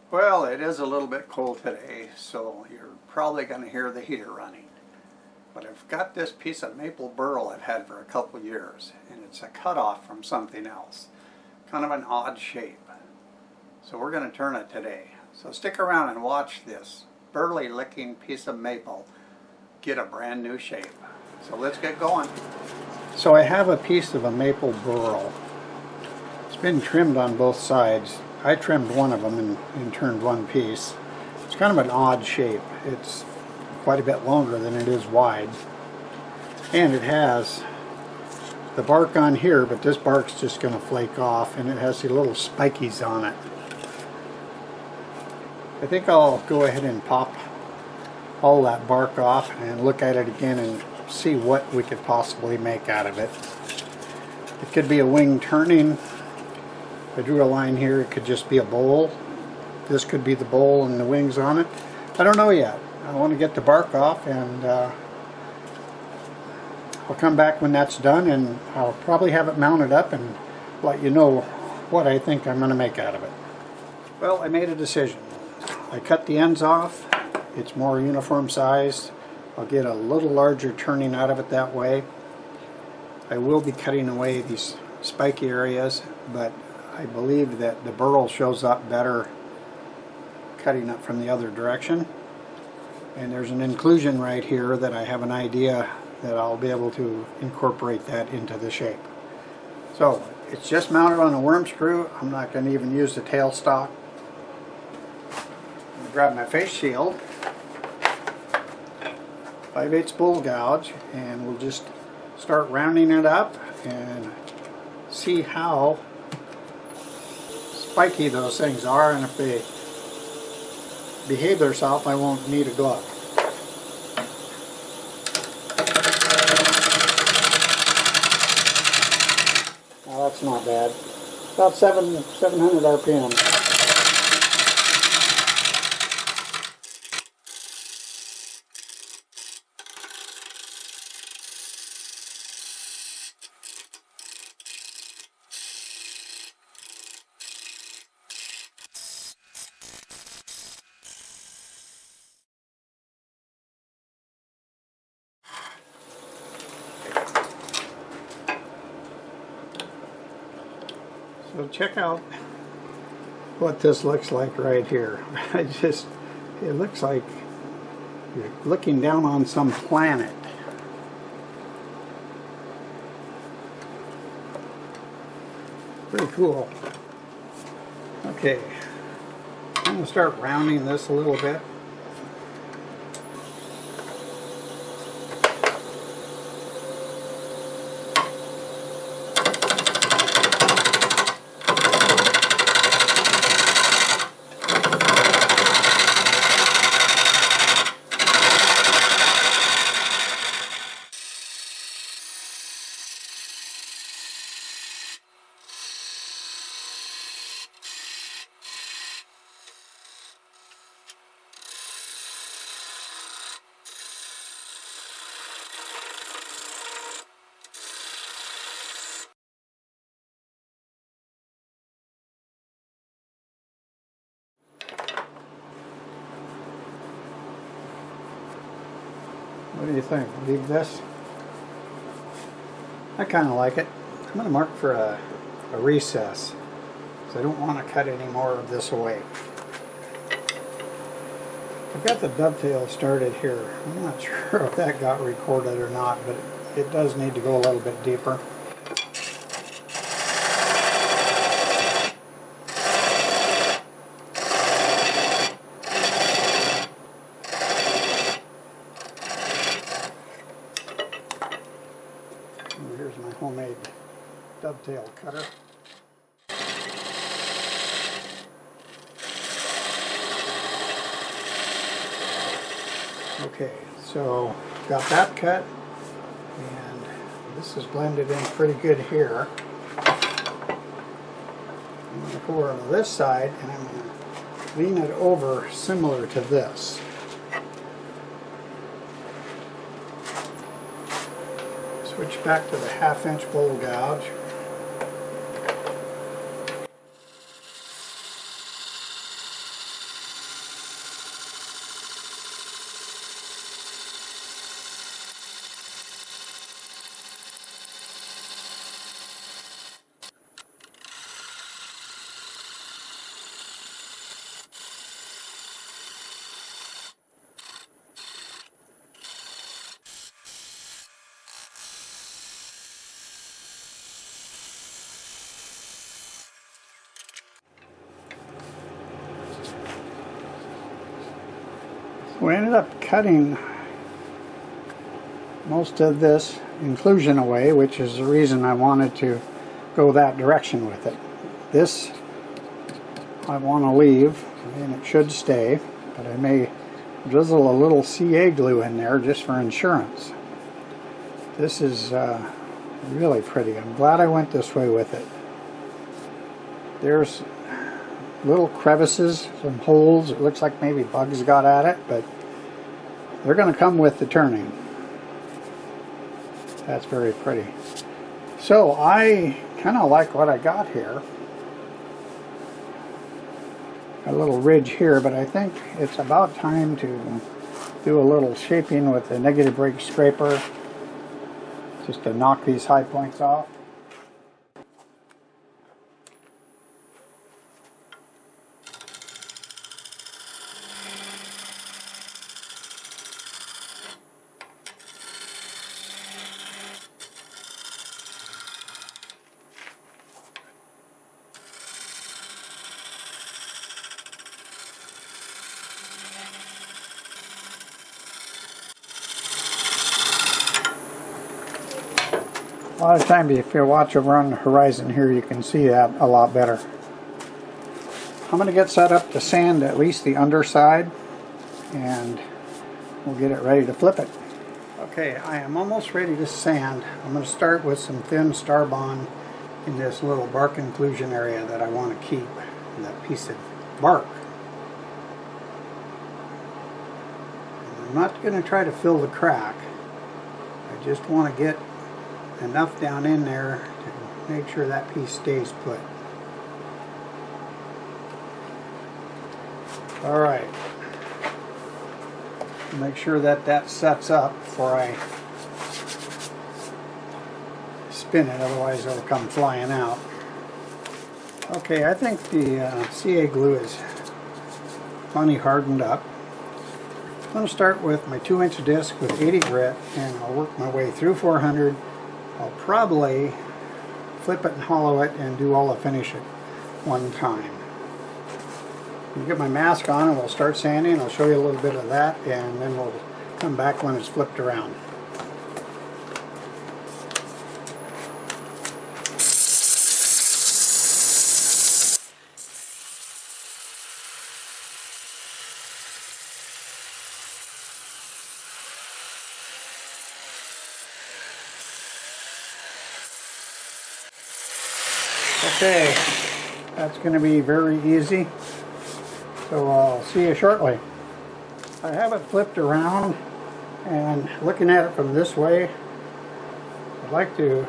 Well, it is a little bit cold today, so you're probably going to hear the heater running. But I've got this piece of maple burl I've had for a couple years, and it's a cutoff from something else. Kind of an odd shape. So we're going to turn it today. So stick around and watch this burly looking piece of maple get a brand new shape. So let's get going. So I have a piece of a maple burl. It's been trimmed on both sides. I trimmed one of them and turned one piece. It's kind of an odd shape. It's quite a bit longer than it is wide. And it has the bark on here, but this bark's just going to flake off, and it has the little spikies on it. I think I'll go ahead and pop all that bark off and look at it again and see what we could possibly make out of it. It could be a wing turning. I drew a line here. It could just be a bowl. This could be the bowl and the wings on it. I don't know yet. I want to get the bark off, and I'll come back when that's done, and I'll probably have it mounted up and let you know what I think I'm going to make out of it. Well, I made a decision. I cut the ends off. It's more uniform sized. I'll get a little larger turning out of it that way. I will be cutting away these spiky areas, but I believe that the burl shows up better cutting it from the other direction. And there's an inclusion right here that I have an idea that I'll be able to incorporate that into the shape. So it's just mounted on a worm screw. I'm not going to even use the tailstock. I'm going to grab my face shield, 5/8 bull gouge, and we'll just start rounding it up and see how spiky those things are, and if they behave themselves, I won't need a glove. Now that's not bad. About 700 RPM. So check out what this looks like right here. It looks like you're looking down on some planet. Pretty cool. Okay, I'm going to start rounding this a little bit. What do you think? Leave this? I kind of like it. I'm going to mark for a recess, because I don't want to cut any more of this away. I've got the dovetail started here. I'm not sure if that got recorded or not, but it does need to go a little bit deeper. Here's my homemade dovetail cutter. Okay, so got that cut, and this is blended in pretty good here. I'm going to go over to this side, and I'm going to lean it over similar to this. Switch back to the 1/2" bowl gouge. We ended up cutting most of this inclusion away, which is the reason I wanted to go that direction with it. This I want to leave, and it should stay, but I may drizzle a little CA glue in there just for insurance. This is really pretty. I'm glad I went this way with it. There's little crevices, some holes. It looks like maybe bugs got at it, but they're going to come with the turning. That's very pretty. So I kind of like what I got here. A little ridge here, but I think it's about time to do a little shaping with the negative rake scraper just to knock these high points off. A lot of times if you watch over on the horizon here, you can see that a lot better. I'm going to get set up to sand at least the underside, and we'll get it ready to flip it. Okay, I am almost ready to sand. I'm going to start with some thin Starbond in this little bark inclusion area that I want to keep, that piece of bark. And I'm not going to try to fill the crack. I just want to get enough down in there to make sure that piece stays put. Alright, make sure that that sets up before I spin it, otherwise it'll come flying out. Okay, I think the CA glue is plenty hardened up. I'm going to start with my 2-inch disc with 80 grit, and I'll work my way through 400. I'll probably flip it and hollow it and do all the finish at one time. I'll get my mask on and we'll start sanding. I'll show you a little bit of that, and then we'll come back when it's flipped around. Okay, that's going to be very easy, so I'll see you shortly. I have it flipped around, and looking at it from this way, I'd like to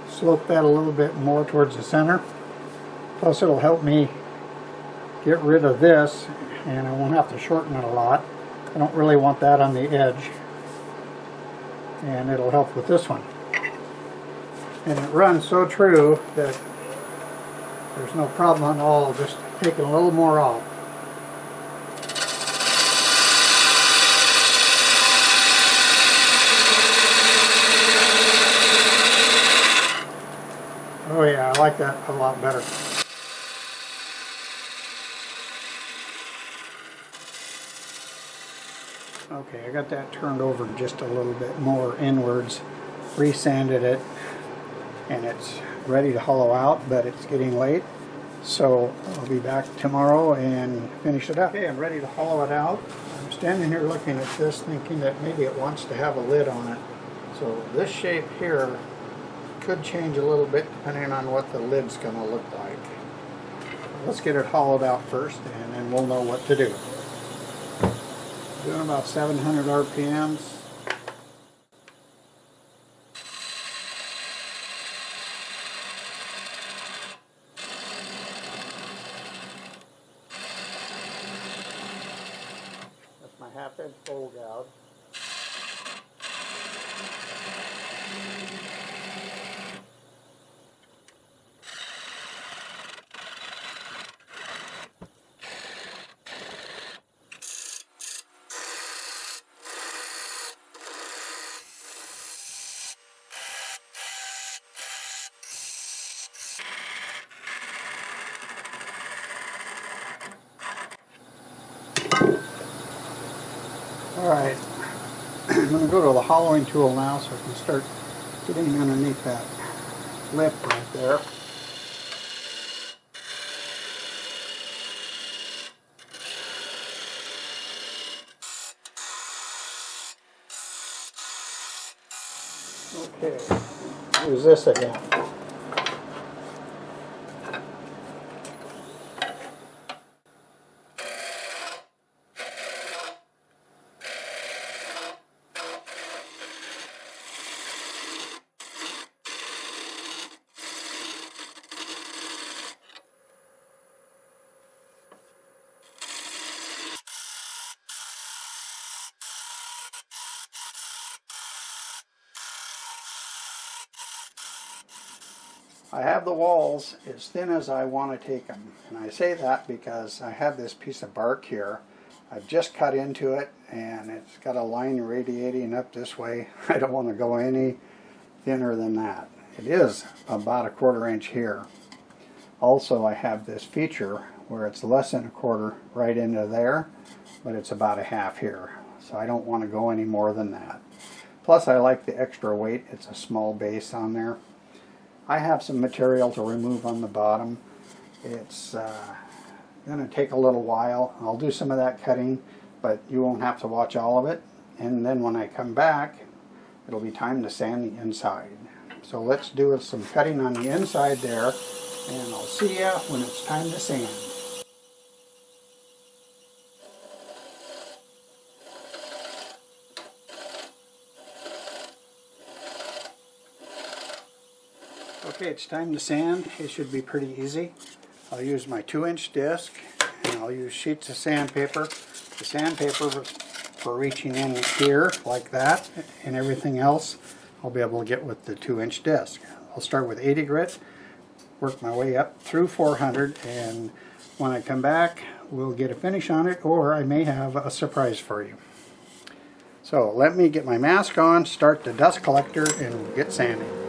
slope that a little bit more towards the center. Plus it'll help me get rid of this, and I won't have to shorten it a lot. I don't really want that on the edge, and it'll help with this one. And it runs so true that there's no problem at all, just taking a little more off. Oh yeah, I like that a lot better. Okay, I got that turned over just a little bit more inwards, resanded it, and it's ready to hollow out, but it's getting late, so I'll be back tomorrow and finish it up. Okay, I'm ready to hollow it out. I'm standing here looking at this thinking that maybe it wants to have a lid on it. So this shape here could change a little bit depending on what the lid's going to look like. Let's get it hollowed out first, and then we'll know what to do. Doing about 700 RPMs. That's my half-inch bowl gouge. Alright, I'm going to go to the hollowing tool now so I can start getting underneath that lip right there. Okay, use this again. I have the walls as thin as I want to take them, and I say that because I have this piece of bark here. I've just cut into it and it's got a line radiating up this way. I don't want to go any thinner than that. It is about a 1/4 inch here. Also, I have this feature where it's less than a 1/4 right into there, but it's about a 1/2 here. So I don't want to go any more than that. Plus, I like the extra weight. It's a small base on there. I have some material to remove on the bottom. It's going to take a little while. I'll do some of that cutting, but you won't have to watch all of it. And then when I come back, it'll be time to sand the inside. So let's do some cutting on the inside there, and I'll see you when it's time to sand. Okay, it's time to sand. It should be pretty easy. I'll use my 2-inch disc, and I'll use sheets of sandpaper. The sandpaper for reaching in here like that, and everything else I'll be able to get with the 2-inch disc. I'll start with 80 grit, work my way up through 400, and when I come back we'll get a finish on it, or I may have a surprise for you. So let me get my mask on, start the dust collector, and we'll get sanding.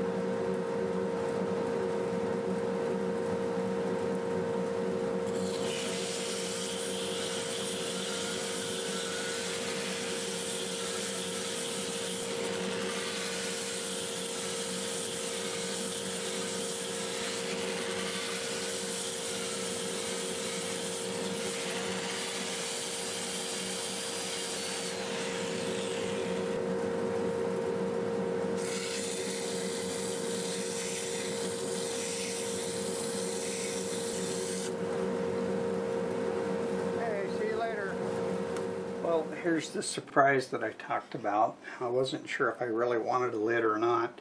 Well, here's the surprise that I talked about. I wasn't sure if I really wanted a lid or not,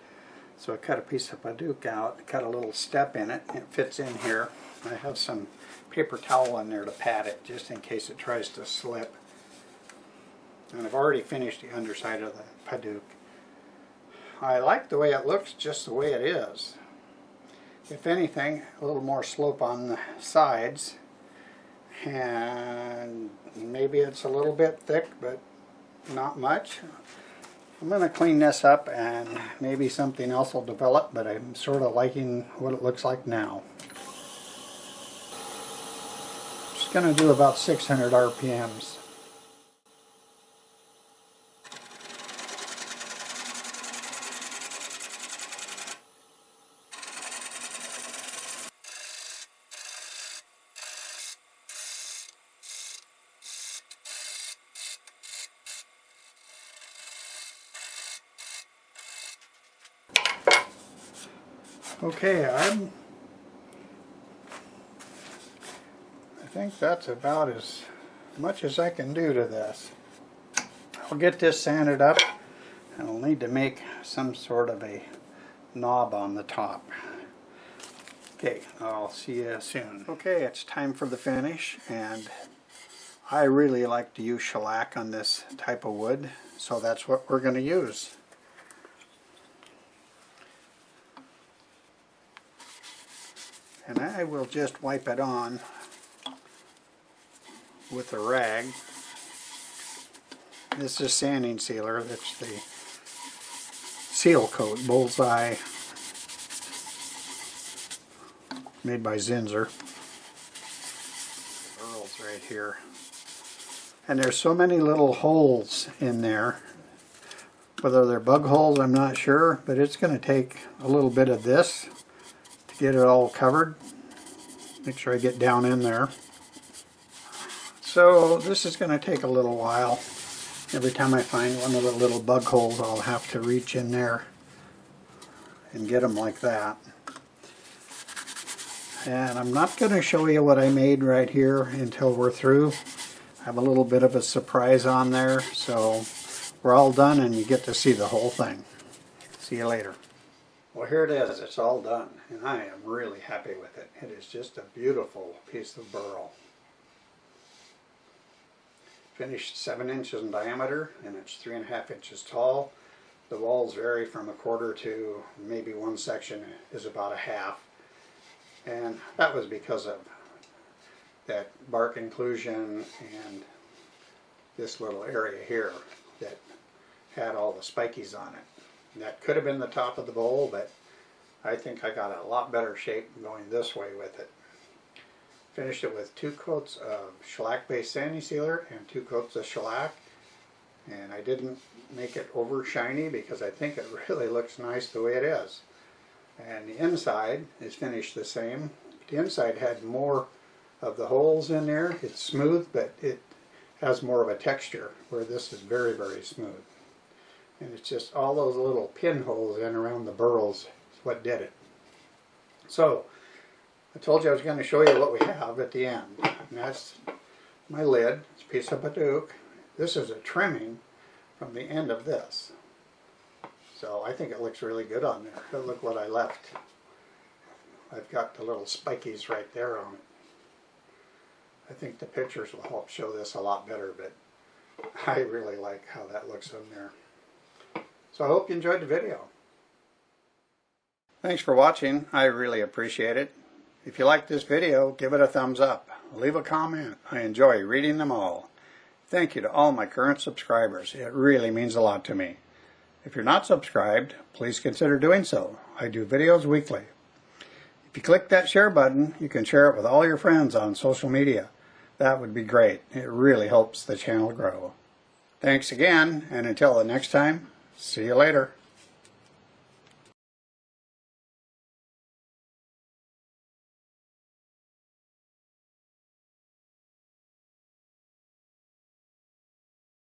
so I cut a piece of Padauk out, cut a little step in it, and it fits in here. I have some paper towel in there to pat it, just in case it tries to slip. And I've already finished the underside of the Padauk. I like the way it looks just the way it is. If anything, a little more slope on the sides, and maybe it's a little bit thick, but not much. I'm going to clean this up and maybe something else will develop, but I'm sort of liking what it looks like now. Just going to do about 600 RPMs. Okay, I think that's about as much as I can do to this. I'll get this sanded up, and I'll need to make some sort of a knob on the top. Okay, I'll see you soon. Okay, it's time for the finish, and I really like to use shellac on this type of wood, so that's what we're going to use. And I will just wipe it on with a rag. This is sanding sealer. That's the seal coat, Bullseye, made by Zinsser. Earl's right here. And there's so many little holes in there. Whether they're bug holes, I'm not sure, but it's going to take a little bit of this to get it all covered. Make sure I get down in there. So this is going to take a little while. Every time I find one of the little bug holes, I'll have to reach in there and get them like that. And I'm not going to show you what I made right here until we're through. I have a little bit of a surprise on there, so we're all done and you get to see the whole thing. See you later. Well, here it is. It's all done, and I am really happy with it. It is just a beautiful piece of burl. Finished 7 inches in diameter, and it's 3.5 inches tall. The walls vary from 1/4 to maybe one section is about 1/2. And that was because of that bark inclusion and this little area here that had all the spikies on it. And that could have been the top of the bowl, but I think I got a lot better shape going this way with it. Finished it with 2 coats of shellac-based sanding sealer and 2 coats of shellac. And I didn't make it over shiny because I think it really looks nice the way it is. And the inside is finished the same. The inside had more of the holes in there. It's smooth, but it has more of a texture, where this is very, very smooth. And it's just all those little pinholes in around the burls is what did it. So, I told you I was going to show you what we have at the end. And that's my lid. It's a piece of Padauk. This is a trimming from the end of this. So I think it looks really good on there. But look what I left. I've got the little spikies right there on it. I think the pictures will help show this a lot better, but I really like how that looks on there. So I hope you enjoyed the video. Thanks for watching. I really appreciate it. If you like this video, give it a thumbs up. Leave a comment. I enjoy reading them all. Thank you to all my current subscribers. It really means a lot to me. If you're not subscribed, please consider doing so. I do videos weekly. If you click that share button, you can share it with all your friends on social media. That would be great. It really helps the channel grow. Thanks again, and until the next time, see you later.